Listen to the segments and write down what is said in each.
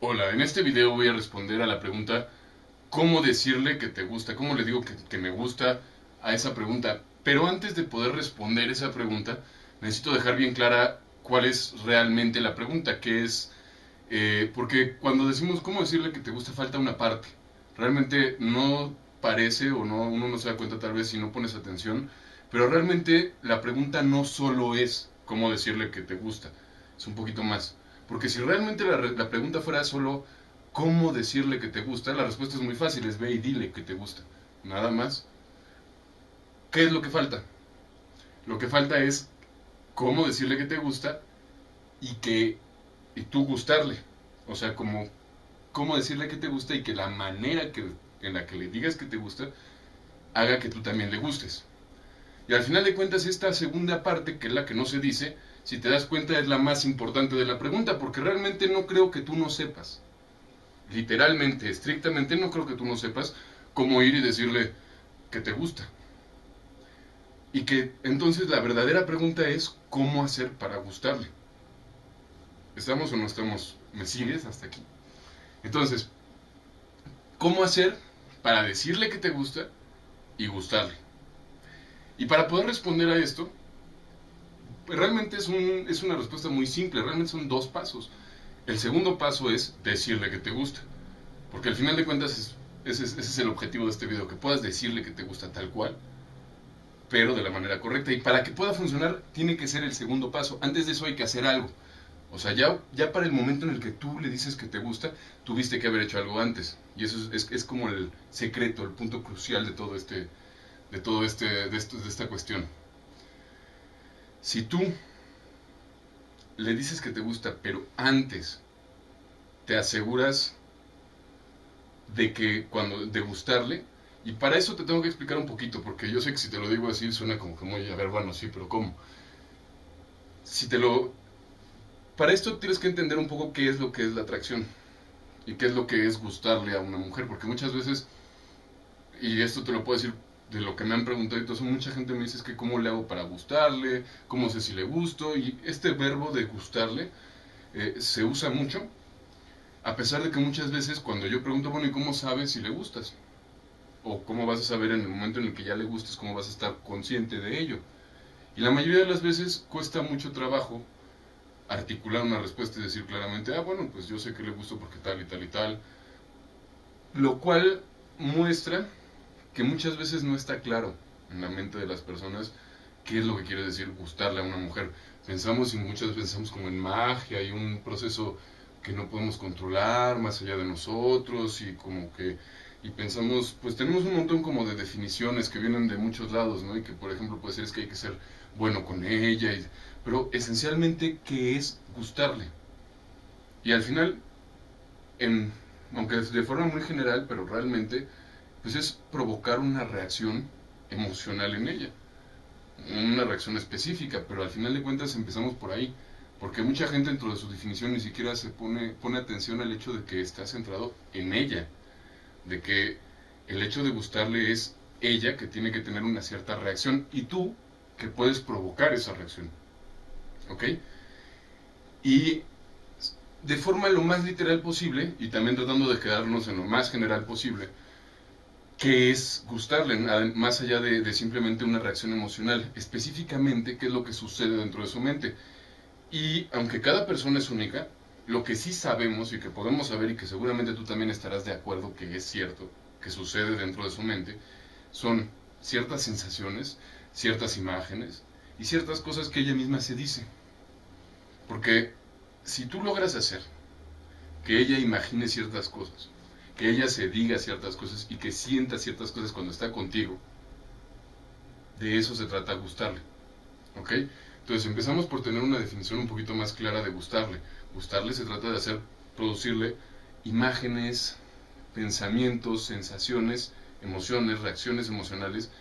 Hola, en este video voy a responder a la pregunta ¿cómo decirle que te gusta? ¿Cómo le digo que me gusta a esa pregunta? Pero antes de poder responder esa pregunta, necesito dejar bien clara cuál es realmente la pregunta, que es, porque cuando decimos cómo decirle que te gusta falta una parte. Realmente no parece o no, uno no se da cuenta tal vez si no pones atención, pero realmente la pregunta no solo es cómo decirle que te gusta, es un poquito más. Porque si realmente la pregunta fuera solo cómo decirle que te gusta, la respuesta es muy fácil, es ve y dile que te gusta. Nada más. ¿Qué es lo que falta? Lo que falta es cómo decirle que te gusta y que y tú gustarle. O sea, como cómo decirle que te gusta y que la manera en la que le digas que te gusta haga que tú también le gustes. Y al final de cuentas, esta segunda parte, que es la que no se dice, si te das cuenta es la más importante de la pregunta, porque realmente no creo que tú no sepas. Literalmente, estrictamente, no creo que tú no sepas cómo ir y decirle que te gusta. Y que entonces la verdadera pregunta es cómo hacer para gustarle. ¿Estamos o no estamos? ¿Me sigues hasta aquí? Entonces, ¿cómo hacer para decirle que te gusta y gustarle? Y para poder responder a esto, pues realmente es una respuesta muy simple, realmente son dos pasos. El segundo paso es decirle que te gusta, porque al final de cuentas ese es el objetivo de este video, que puedas decirle que te gusta tal cual, pero de la manera correcta. Y para que pueda funcionar, tiene que ser el segundo paso. Antes de eso hay que hacer algo. O sea, ya para el momento en el que tú le dices que te gusta, tuviste que haber hecho algo antes. Y eso es como el secreto, el punto crucial de esta cuestión. Si tú le dices que te gusta, pero antes te aseguras de gustarle, y para eso te tengo que explicar un poquito, porque yo sé que si te lo digo así suena como que muy, a ver, bueno, sí, pero ¿cómo? Si te lo... Para esto tienes que entender un poco qué es lo que es la atracción y qué es lo que es gustarle a una mujer, porque muchas veces, y esto te lo puedo decir de lo que me han preguntado y todo eso, mucha gente me dice es que cómo le hago para gustarle, cómo sé si le gusto, y este verbo de gustarle se usa mucho, a pesar de que muchas veces cuando yo pregunto, bueno, ¿y cómo sabes si le gustas? O cómo vas a saber en el momento en el que ya le gustes, cómo vas a estar consciente de ello. Y la mayoría de las veces cuesta mucho trabajo articular una respuesta y decir claramente, ah, bueno, pues yo sé que le gusto porque tal y tal y tal. Lo cual muestra que muchas veces no está claro en la mente de las personas qué es lo que quiere decir gustarle a una mujer. Pensamos y muchas veces pensamos como en magia y un proceso que no podemos controlar más allá de nosotros y como que y pensamos, pues tenemos un montón como de definiciones que vienen de muchos lados, ¿no? Y que por ejemplo puede ser es que hay que ser bueno con ella, pero esencialmente qué es gustarle. Y al final, en, aunque de forma muy general, pero realmente, pues es provocar una reacción emocional en ella, una reacción específica, pero al final de cuentas empezamos por ahí, porque mucha gente dentro de su definición ni siquiera pone atención al hecho de que está centrado en ella, de que el hecho de gustarle es ella que tiene que tener una cierta reacción y tú que puedes provocar esa reacción, ¿ok? Y de forma lo más literal posible, y también tratando de quedarnos en lo más general posible, que es gustarle, más allá de simplemente una reacción emocional, específicamente qué es lo que sucede dentro de su mente. Y aunque cada persona es única, lo que sí sabemos y que podemos saber y que seguramente tú también estarás de acuerdo que es cierto, que sucede dentro de su mente, son ciertas sensaciones, ciertas imágenes y ciertas cosas que ella misma se dice. Porque si tú logras hacer que ella imagine ciertas cosas, que ella se diga ciertas cosas y que sienta ciertas cosas cuando está contigo, de eso se trata gustarle, ¿ok? Entonces empezamos por tener una definición un poquito más clara de gustarle. Gustarle se trata de producirle imágenes, pensamientos, sensaciones, emociones, reacciones emocionales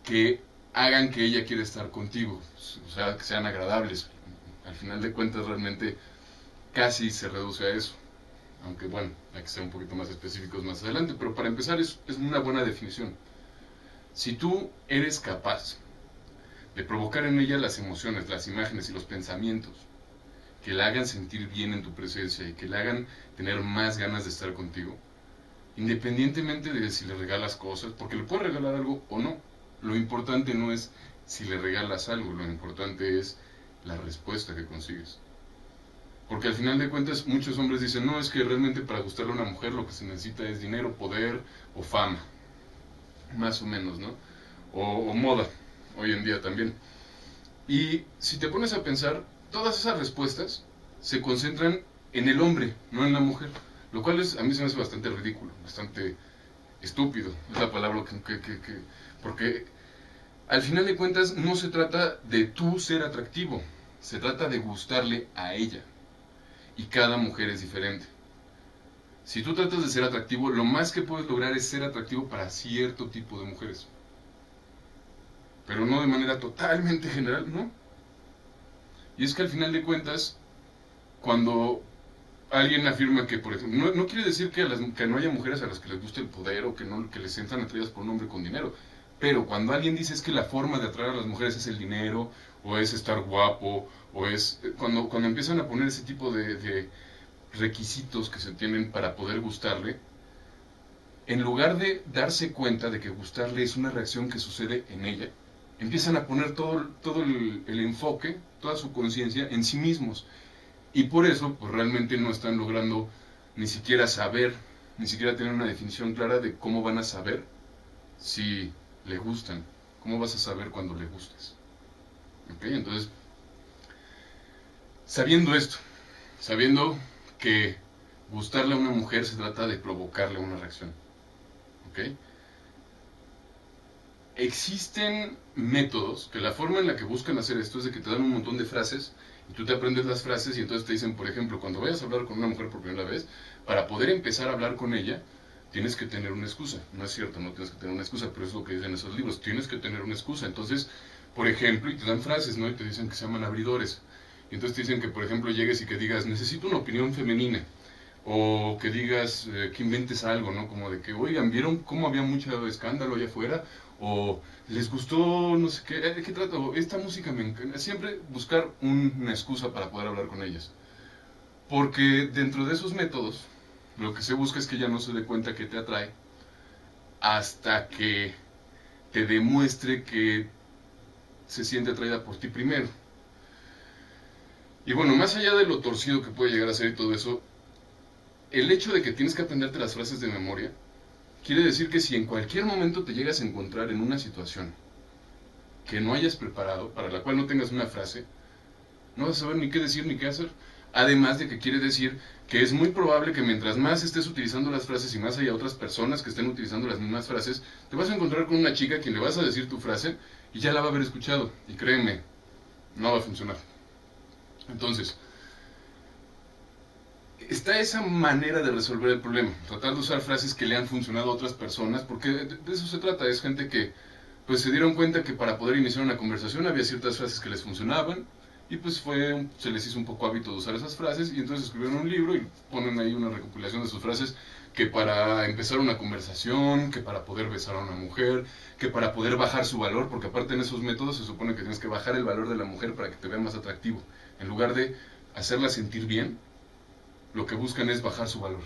que hagan que ella quiera estar contigo, o sea, que sean agradables. Al final de cuentas realmente casi se reduce a eso. Aunque bueno, hay que ser un poquito más específicos más adelante, pero para empezar es una buena definición. Si tú eres capaz de provocar en ella las emociones, las imágenes y los pensamientos que la hagan sentir bien en tu presencia y que le hagan tener más ganas de estar contigo, independientemente de si le regalas cosas, porque le puedes regalar algo o no. Lo importante no es si le regalas algo, lo importante es la respuesta que consigues. Porque al final de cuentas muchos hombres dicen, no, es que realmente para gustarle a una mujer lo que se necesita es dinero, poder o fama. Más o menos, ¿no? O moda, hoy en día también. Y si te pones a pensar, todas esas respuestas se concentran en el hombre, no en la mujer. Lo cual a mí se me hace bastante ridículo, bastante estúpido, es la palabra porque al final de cuentas no se trata de tú ser atractivo, se trata de gustarle a ella. Y cada mujer es diferente. Si tú tratas de ser atractivo, lo más que puedes lograr es ser atractivo para cierto tipo de mujeres. Pero no de manera totalmente general, ¿no? Y es que al final de cuentas, cuando alguien afirma que, por ejemplo, no quiere decir que no haya mujeres a las que les guste el poder o que les sientan atraídas por un hombre con dinero. Pero cuando alguien dice es que la forma de atraer a las mujeres es el dinero, o es estar guapo, o es... Cuando empiezan a poner ese tipo de requisitos que se tienen para poder gustarle, en lugar de darse cuenta de que gustarle es una reacción que sucede en ella, empiezan a poner todo el enfoque, toda su conciencia en sí mismos. Y por eso, pues realmente no están logrando ni siquiera saber, ni siquiera tener una definición clara de cómo van a saber si le gustan. ¿Cómo vas a saber cuando le gustes? ¿Ok? Entonces, sabiendo esto, sabiendo que gustarle a una mujer se trata de provocarle una reacción. ¿Ok? Existen métodos que la forma en la que buscan hacer esto es de que te dan un montón de frases y tú te aprendes las frases y entonces te dicen, por ejemplo, cuando vayas a hablar con una mujer por primera vez, para poder empezar a hablar con ella, tienes que tener una excusa. No es cierto, no tienes que tener una excusa, pero es lo que dicen esos libros, tienes que tener una excusa. Entonces, por ejemplo, y te dan frases, ¿no? Y te dicen que se llaman abridores. Y entonces te dicen que, por ejemplo, llegues y que digas, necesito una opinión femenina. O que digas, que inventes algo, ¿no? Como de que, oigan, ¿vieron cómo había mucho escándalo allá afuera? O les gustó, no sé qué, ¿de qué trato? Esta música me encanta. Siempre buscar una excusa para poder hablar con ellas. Porque dentro de esos métodos, lo que se busca es que ella no se dé cuenta que te atrae hasta que te demuestre que se siente atraída por ti primero. Y bueno, más allá de lo torcido que puede llegar a ser y todo eso, el hecho de que tienes que aprenderte las frases de memoria quiere decir que si en cualquier momento te llegas a encontrar en una situación que no hayas preparado, para la cual no tengas una frase, no vas a saber ni qué decir ni qué hacer. Además de que quiere decir que es muy probable que mientras más estés utilizando las frases y más haya otras personas que estén utilizando las mismas frases, te vas a encontrar con una chica a quien le vas a decir tu frase y ya la va a haber escuchado. Y créeme, no va a funcionar. Entonces, está esa manera de resolver el problema, tratar de usar frases que le han funcionado a otras personas, porque de eso se trata, es gente que pues se dieron cuenta que para poder iniciar una conversación había ciertas frases que les funcionaban, y pues se les hizo un poco hábito de usar esas frases, y entonces escribieron un libro y ponen ahí una recopilación de sus frases, que para empezar una conversación, que para poder besar a una mujer, que para poder bajar su valor, porque aparte en esos métodos se supone que tienes que bajar el valor de la mujer para que te vea más atractivo, en lugar de hacerla sentir bien, lo que buscan es bajar su valor.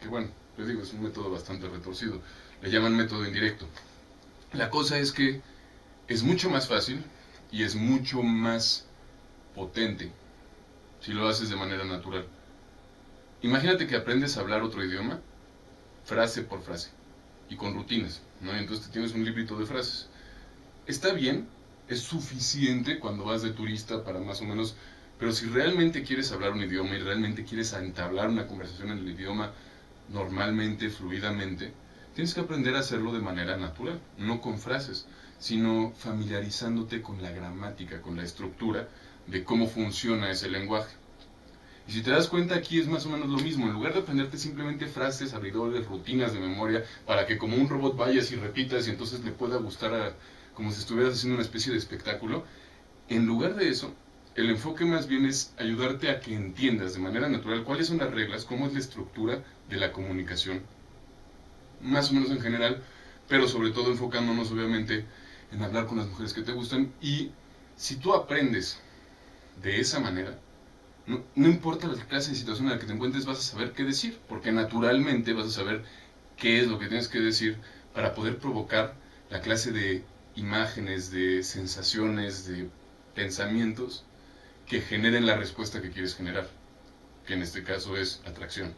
Que bueno, les digo, es un método bastante retorcido. Le llaman método indirecto. La cosa es que es mucho más fácil y es mucho más potente si lo haces de manera natural. Imagínate que aprendes a hablar otro idioma, frase por frase, y con rutinas, ¿no? Y entonces tienes un librito de frases. Está bien, es suficiente cuando vas de turista para más o menos. Pero si realmente quieres hablar un idioma y realmente quieres entablar una conversación en el idioma normalmente, fluidamente, tienes que aprender a hacerlo de manera natural, no con frases, sino familiarizándote con la gramática, con la estructura de cómo funciona ese lenguaje. Y si te das cuenta, aquí es más o menos lo mismo. En lugar de aprenderte simplemente frases, abridores, rutinas de memoria, para que como un robot vayas y repitas y entonces le pueda gustar como si estuvieras haciendo una especie de espectáculo, en lugar de eso, el enfoque más bien es ayudarte a que entiendas de manera natural cuáles son las reglas, cómo es la estructura de la comunicación, más o menos en general, pero sobre todo enfocándonos obviamente en hablar con las mujeres que te gustan. Y si tú aprendes de esa manera, No importa la clase de situación en la que te encuentres, vas a saber qué decir, porque naturalmente vas a saber qué es lo que tienes que decir para poder provocar la clase de imágenes, de sensaciones, de pensamientos que generen la respuesta que quieres generar, que en este caso es atracción.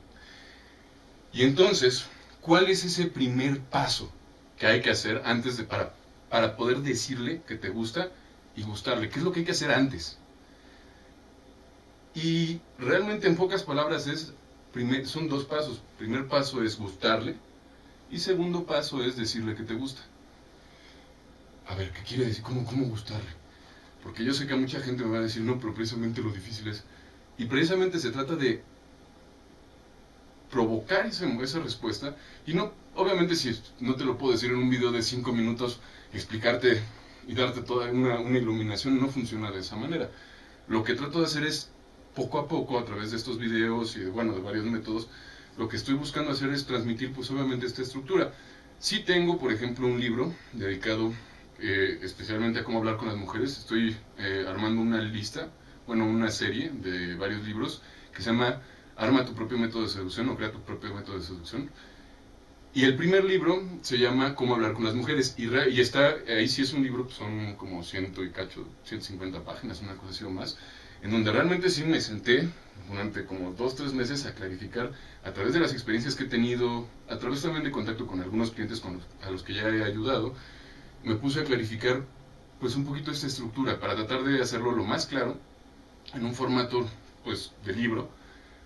Y entonces, ¿cuál es ese primer paso que hay que hacer antes de para poder decirle que te gusta y gustarle? ¿Qué es lo que hay que hacer antes? Y realmente en pocas palabras son dos pasos. Primer paso es gustarle y segundo paso es decirle que te gusta. A ver, ¿qué quiere decir? ¿Cómo gustarle? Porque yo sé que a mucha gente me va a decir, no, pero precisamente lo difícil es... Y precisamente se trata de provocar esa respuesta. Y no, obviamente si no te lo puedo decir en un video de 5 minutos, explicarte y darte toda una iluminación, no funciona de esa manera. Lo que trato de hacer es, poco a poco, a través de estos videos y de varios métodos, lo que estoy buscando hacer es transmitir, pues obviamente, esta estructura. Sí tengo, por ejemplo, un libro dedicado especialmente a cómo hablar con las mujeres. Estoy armando una lista, una serie de varios libros que se llama Arma tu propio método de seducción o Crea tu propio método de seducción. Y el primer libro se llama Cómo hablar con las mujeres. Y está, ahí sí es un libro, son como 150 páginas, una cosa así o más, en donde realmente sí me senté durante como 2-3 meses a clarificar a través de las experiencias que he tenido, a través también de contacto con algunos clientes a los que ya he ayudado, me puse a clarificar pues un poquito esta estructura para tratar de hacerlo lo más claro en un formato pues de libro,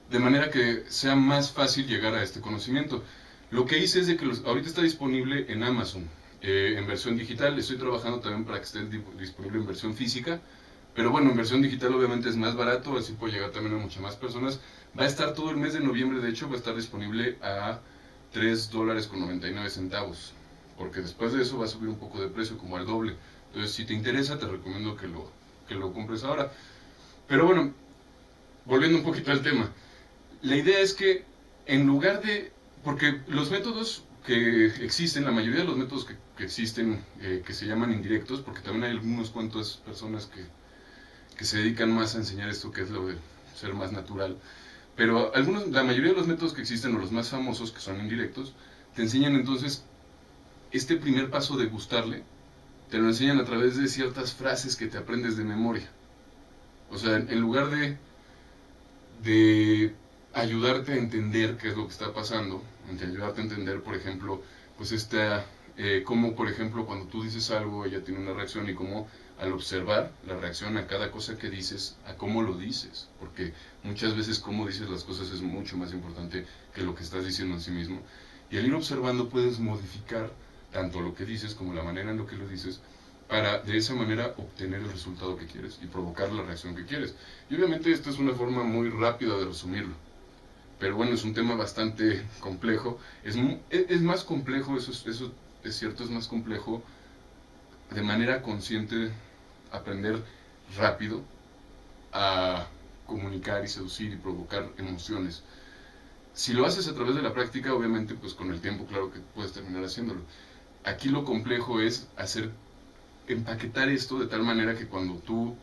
de manera que sea más fácil llegar a este conocimiento. Lo que hice es de que ahorita está disponible en Amazon, en versión digital. Estoy trabajando también para que esté disponible en versión física, pero bueno, en versión digital obviamente es más barato, así puede llegar también a muchas más personas. Va a estar todo el mes de noviembre, de hecho, va a estar disponible a $3.99, porque después de eso va a subir un poco de precio, como al doble. Entonces, si te interesa, te recomiendo que lo compres ahora. Pero bueno, volviendo un poquito al tema, la idea es que en lugar de... Porque los métodos que existen, la mayoría de los métodos que existen, que se llaman indirectos, porque también hay algunas cuantas personas que se dedican más a enseñar esto, que es lo de ser más natural, pero la mayoría de los métodos que existen, o los más famosos, que son indirectos, te enseñan entonces este primer paso de gustarle, te lo enseñan a través de ciertas frases que te aprendes de memoria. O sea, en lugar de ayudarte a entender qué es lo que está pasando, de ayudarte a entender, por ejemplo, pues cómo, por ejemplo, cuando tú dices algo, ella tiene una reacción, y cómo al observar la reacción a cada cosa que dices, a cómo lo dices, porque muchas veces cómo dices las cosas es mucho más importante que lo que estás diciendo en sí mismo. Y al ir observando puedes modificar tanto lo que dices como la manera en la que lo dices, para de esa manera obtener el resultado que quieres y provocar la reacción que quieres. Y obviamente esta es una forma muy rápida de resumirlo, pero bueno, es un tema bastante complejo. Es más complejo, eso es cierto, es más complejo de manera consciente aprender rápido a comunicar y seducir y provocar emociones. Si lo haces a través de la práctica, obviamente pues con el tiempo claro que puedes terminar haciéndolo. Aquí lo complejo es empaquetar esto de tal manera que cuando tú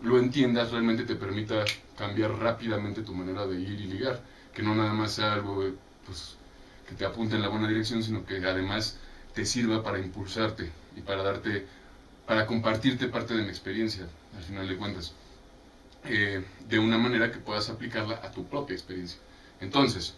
lo entiendas realmente te permita cambiar rápidamente tu manera de ir y ligar, que no nada más sea algo pues, que te apunte en la buena dirección, sino que además te sirva para impulsarte y para compartirte parte de mi experiencia, al final de cuentas, de una manera que puedas aplicarla a tu propia experiencia. Entonces,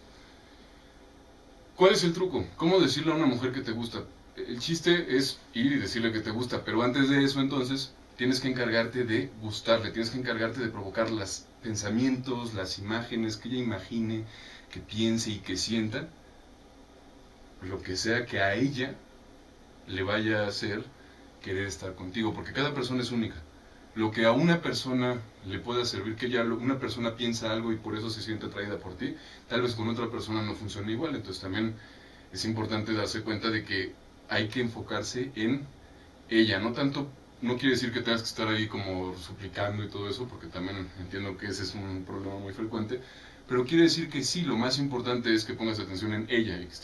¿cuál es el truco? ¿Cómo decirle a una mujer que te gusta? El chiste es ir y decirle que te gusta, pero antes de eso entonces tienes que encargarte de gustarle, tienes que encargarte de provocar los pensamientos, las imágenes, que ella imagine, que piense y que sienta, lo que sea que a ella le vaya a hacer querer estar contigo, porque cada persona es única. Lo que a una persona le pueda servir, que una persona piensa algo y por eso se siente atraída por ti, tal vez con otra persona no funciona igual. Entonces también es importante darse cuenta de que hay que enfocarse en ella, no quiere decir que tengas que estar ahí como suplicando y todo eso, porque también entiendo que ese es un problema muy frecuente, pero quiere decir que sí, lo más importante es que pongas atención en ella y que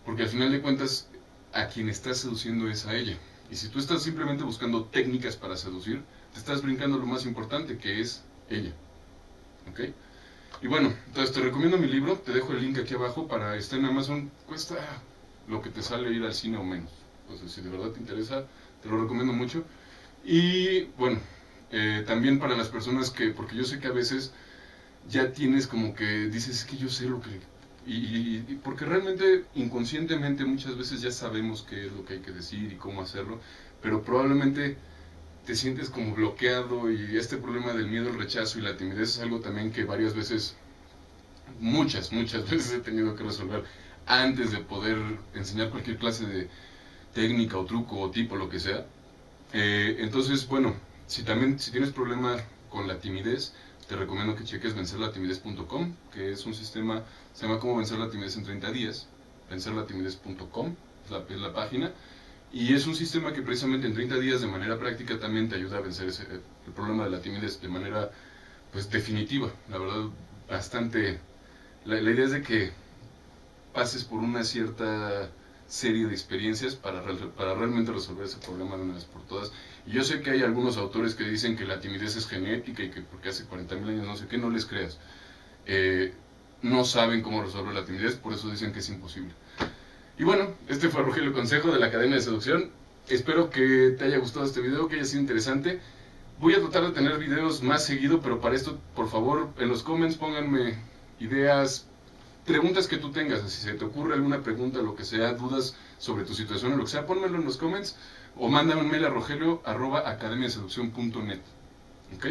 porque al final de cuentas a quien estás seduciendo es a ella. Y si tú estás simplemente buscando técnicas para seducir, te estás brincando lo más importante, que es ella. ¿ok? Y bueno, entonces te recomiendo mi libro, te dejo el link aquí abajo para estar en Amazon, cuesta lo que te sale ir al cine o menos. Entonces, si de verdad te interesa, te lo recomiendo mucho. Y bueno, también para las personas que, porque yo sé que a veces ya tienes como que dices, es que yo sé lo que... Y porque realmente inconscientemente muchas veces ya sabemos qué es lo que hay que decir y cómo hacerlo, pero probablemente te sientes como bloqueado y este problema del miedo, el rechazo y la timidez es algo también que varias veces, muchas veces he tenido que resolver antes de poder enseñar cualquier clase de técnica o truco o tipo, lo que sea. Entonces, bueno, si tienes problema con la timidez, te recomiendo que cheques vencerlatimidez.com, que es un sistema, se llama Cómo vencer la timidez en 30 días, vencerlatimidez.com es la página, y es un sistema que precisamente en 30 días de manera práctica también te ayuda a vencer el problema de la timidez de manera pues definitiva, la verdad, bastante... La idea es de que pases por una cierta serie de experiencias para realmente resolver ese problema de una vez por todas. Y yo sé que hay algunos autores que dicen que la timidez es genética y que porque hace 40.000 años no sé qué, no les creas. Eh, no saben cómo resolver la timidez, por eso dicen que es imposible. Y bueno, este fue Rogelio Consejo de la Academia de Seducción. Espero que te haya gustado este video, que haya sido interesante. Voy a tratar de tener videos más seguido, pero para esto, por favor, en los comments pónganme ideas, preguntas que tú tengas, si se te ocurre alguna pregunta, lo que sea, dudas sobre tu situación o lo que sea, pónmelo en los comments o mándame un mail a rogelio@academiaseducción.net. ¿Ok?